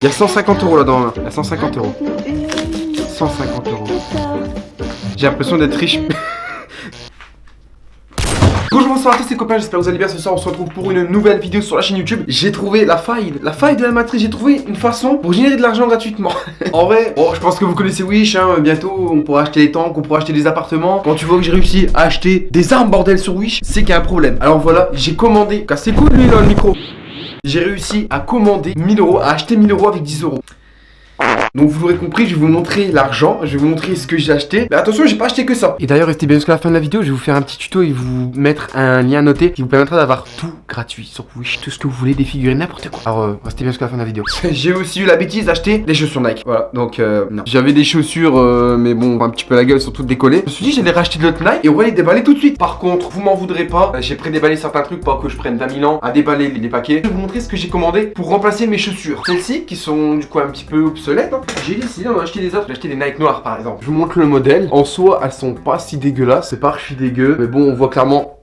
Il y a 150 € là-dedans, là. Il y a 150 €. 150 €. J'ai l'impression d'être riche. Bonjour, bonsoir à tous les copains, j'espère que vous allez bien. Ce soir on se retrouve pour une nouvelle vidéo sur la chaîne YouTube. J'ai trouvé la faille de la matrice. J'ai trouvé une façon pour générer de l'argent gratuitement. En vrai, bon, je pense que vous connaissez Wish, hein. Bientôt on pourra acheter des tanks, on pourra acheter des appartements. Quand tu vois que j'ai réussi à acheter des armes bordel sur Wish, c'est qu'il y a un problème. Alors voilà, j'ai commandé, cassez cool lui là le micro. J'ai réussi à commander 1000 €, à acheter 1000 € avec 10 €. Donc vous l'aurez compris, je vais vous montrer l'argent, je vais vous montrer ce que j'ai acheté. Mais attention, j'ai pas acheté que ça. Et d'ailleurs, restez bien jusqu'à la fin de la vidéo, je vais vous faire un petit tuto et vous mettre un lien noté qui vous permettra d'avoir tout gratuit sur Wish, tout ce que vous voulez, des figurines, n'importe quoi. Alors restez bien jusqu'à la fin de la vidéo. J'ai aussi eu la bêtise d'acheter des chaussures Nike. Voilà, donc non. J'avais des chaussures, mais bon, un petit peu la gueule, sont toutes décollées. Je me suis dit, j'allais racheter de l'autre Nike et on va les déballer tout de suite. Par contre, vous m'en voudrez pas, j'ai pré-déballé certains trucs, pas que je prenne 20 000 ans à déballer les paquets. Je vais vous montrer ce que j'ai commandé pour remplacer mes chaussures. Celles-ci qui sont du coup un petit peu obsolètes. Hein. J'ai décidé d'en acheter des autres. J'ai acheté des Nike noirs par exemple. Je vous montre le modèle. En soi, elles sont pas si dégueulasses. C'est pas archi dégueu. Mais bon, on voit clairement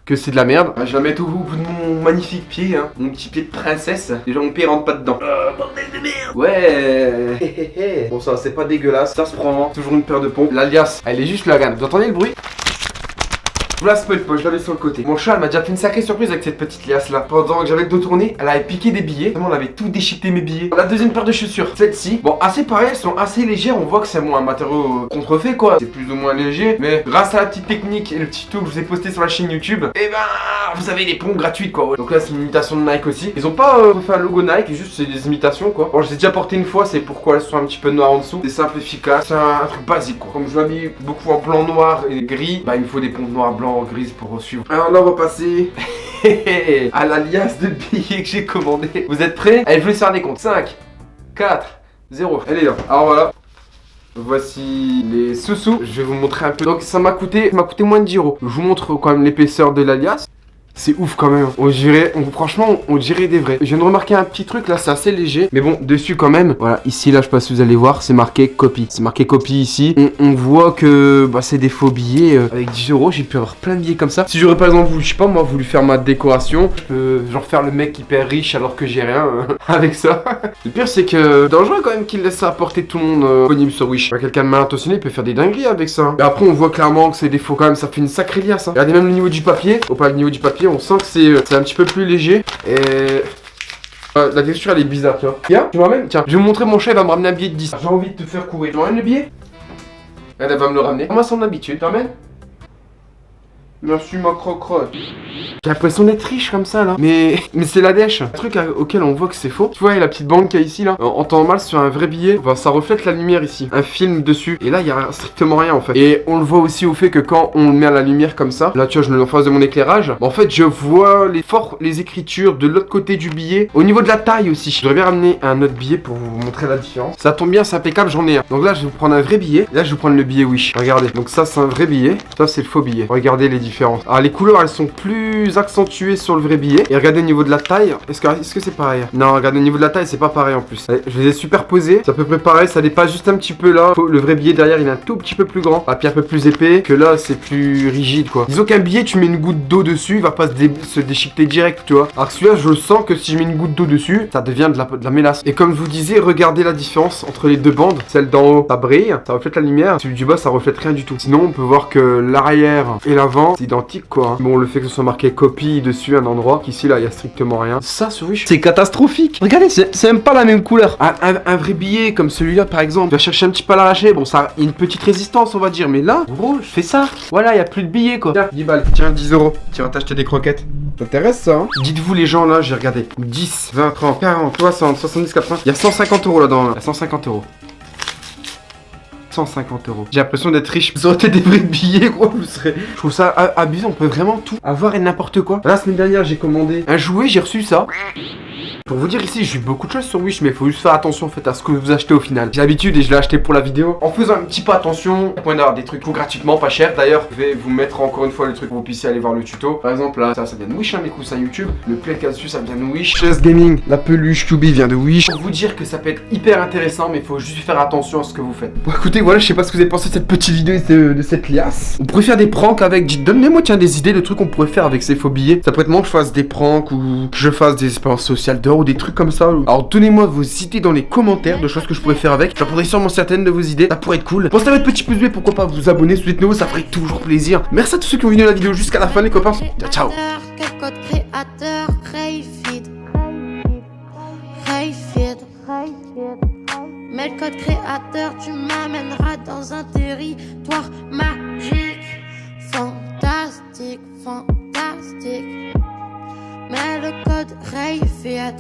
que c'est de la merde. Je vais la mettre au bout de mon magnifique pied, hein. Mon petit pied de princesse. Déjà mon pied rentre pas dedans. Bordel de merde. Ouais. Bon ça c'est pas dégueulasse. Ça se prend. Toujours une paire de pompes. L'alias, elle est juste là, regarde. Vous entendez le bruit? Je vous la spoil pas, je l'avais sur le côté. Mon chat m'a déjà fait une sacrée surprise avec cette petite liasse là. Pendant que j'avais le dos tourné, elle avait piqué des billets. Vraiment, elle avait tout déchiqueté mes billets. La deuxième paire de chaussures, celle-ci. Bon, assez pareil, elles sont assez légères. On voit que c'est un matériau contrefait quoi. C'est plus ou moins léger. Mais grâce à la petite technique et le petit tuto que je vous ai posté sur la chaîne YouTube, et ben vous avez des pompes gratuites quoi. Ouais. Donc là, c'est une imitation de Nike aussi. Ils ont pas refait un logo Nike, juste c'est des imitations quoi. Bon, je les ai déjà porté une fois, c'est pourquoi elles sont un petit peu noires en dessous. C'est simple, efficace. C'est un truc basique quoi. Comme je l'habille beaucoup en blanc, noir et gris, bah il me faut des pompes noires, blanc, grises pour suivre. Alors là on va passer à l'alias de billets que j'ai commandé. Vous êtes prêts? Allez, je vais faire des comptes. 5, 4, 0. Elle est là. Alors voilà. Voici les sous-sous. Je vais vous montrer un peu. Donc ça m'a coûté moins de 10 €. Je vous montre quand même l'épaisseur de l'alias. C'est ouf quand même. Franchement, on dirait des vrais. Je viens de remarquer un petit truc là, c'est assez léger. Mais bon, dessus quand même. Voilà, ici là, je sais pas si vous allez voir, c'est marqué copie. C'est marqué copie ici. On voit que bah, c'est des faux billets avec 10 €. J'ai pu avoir plein de billets comme ça. Si j'aurais par exemple, je sais pas moi, voulu faire ma décoration, je peux genre faire le mec hyper riche alors que j'ai rien avec ça. Le pire, c'est que dangereux quand même qu'il laisse ça à portée de tout le monde disponible sur Wish. Quelqu'un de mal intentionné peut faire des dingueries avec ça. Et après, on voit clairement que c'est des faux quand même. Ça fait une sacrée liasse. Hein. Regardez même le niveau du papier. Au pas le niveau du papier. On sent que c'est un petit peu plus léger et la texture elle est bizarre, tu vois. Tiens, tu m'emmènes. Tiens, je vais vous montrer mon chat, il va me ramener un billet de 10. J'ai envie de te faire courir. Tu m'emmènes le billet? Elle va me le ramener. Comment son habitude, tu m'emmènes? Merci ma croque-crotte. J'ai l'impression d'être riche comme ça là. Mais c'est la dèche. Un truc auquel on voit que c'est faux. Tu vois, il y a la petite bande qu'il y a ici là. En temps normal sur un vrai billet, bah, ça reflète la lumière ici. Un film dessus. Et là, il y a strictement rien en fait. Et on le voit aussi au fait que quand on le met à la lumière comme ça, là tu vois, je le mets en face de mon éclairage. Bah, en fait, je vois les écritures de l'autre côté du billet. Au niveau de la taille aussi. Je devrais bien ramener un autre billet pour vous montrer la différence. Ça tombe bien, c'est impeccable, j'en ai un. Donc là, je vais vous prendre un vrai billet. Là, je vais vous prendre le billet Wish. Regardez. Donc ça, c'est un vrai billet. Ça, c'est le faux billet. Regardez les différences. Alors les couleurs elles sont plus accentuées sur le vrai billet. Et regardez au niveau de la taille. Est-ce que c'est pareil? Non, regardez au niveau de la taille c'est pas pareil en plus. Allez, je les ai superposés. C'est à peu près pareil. Ça dépasse juste un petit peu là. Le vrai billet derrière il est un tout petit peu plus grand. Ah, puis un peu plus épais. Que là c'est plus rigide quoi. Disons qu'un billet tu mets une goutte d'eau dessus. Il va pas se déchiqueter direct tu vois. Alors que celui-là je sens que si je mets une goutte d'eau dessus ça devient de la mélasse. Et comme je vous disais, regardez la différence entre les deux bandes. Celle d'en haut ça brille. Ça reflète la lumière. Celui du bas ça reflète rien du tout. Sinon on peut voir que l'arrière et l'avant c'est identique quoi. Bon, le fait que ce soit marqué copie dessus un endroit, qu'ici là il y a strictement rien. Ça sur Wish, c'est catastrophique. Regardez, c'est même pas la même couleur. Un vrai billet comme celui-là par exemple, tu vas chercher un petit peu à l'arracher. Bon, ça il y a une petite résistance, on va dire. Mais là, gros, je fais ça. Voilà, il y a plus de billets quoi. Tiens, 10 balles. Tiens, 10 €. Tu vas t'acheter des croquettes. T'intéresse ça hein? Dites-vous les gens là, j'ai regardé. 10, 20, 30, 40, 60, 70, 80. Il y a 150 € là-dedans. Là. Il y a 150 €. 150 €. J'ai l'impression d'être riche. Ça aurait été des vrais billets, quoi. Je trouve ça abusé. On peut vraiment tout avoir et n'importe quoi. La semaine dernière, j'ai commandé un jouet. J'ai reçu ça. Pour vous dire ici, j'ai eu beaucoup de choses sur Wish, mais il faut juste faire attention en fait à ce que vous achetez au final. J'ai l'habitude et je l'ai acheté pour la vidéo. En faisant un petit peu attention, on peut avoir des trucs tout gratuitement, pas cher. D'ailleurs, je vais vous mettre encore une fois le truc pour que vous puissiez aller voir le tuto. Par exemple, là, ça vient de Wish, hein, mes coussins YouTube. Le plaid qu'il y a dessus, ça vient de Wish. Chess Gaming, la peluche QB vient de Wish. Pour vous dire que ça peut être hyper intéressant, mais il faut juste faire attention à ce que vous faites. Bon, écoutez, voilà, je sais pas ce que vous avez pensé de cette petite vidéo de cette liasse. On pourrait faire des pranks avec... Donnez-moi tiens des idées de trucs qu'on pourrait faire avec ces faux billets. Ça pourrait être moi que je fasse des pranks ou que je fasse des expériences sociales d'or ou des trucs comme ça. Alors donnez-moi vos idées dans les commentaires de choses que je pourrais faire avec. J'en prendrai sûrement certaines de vos idées. Ça pourrait être cool. Pensez à mettre petit pouce bleu, pourquoi pas vous abonner si vous êtes nouveau, ça ferait toujours plaisir. Merci à tous ceux qui ont vu la vidéo jusqu'à la fin les copains. Ciao ciao. Quel code créateur, Rayfeed. Mets le code créateur, tu m'amèneras dans un territoire magique. Fantastique, fantastique. Mets le code Rayfeed.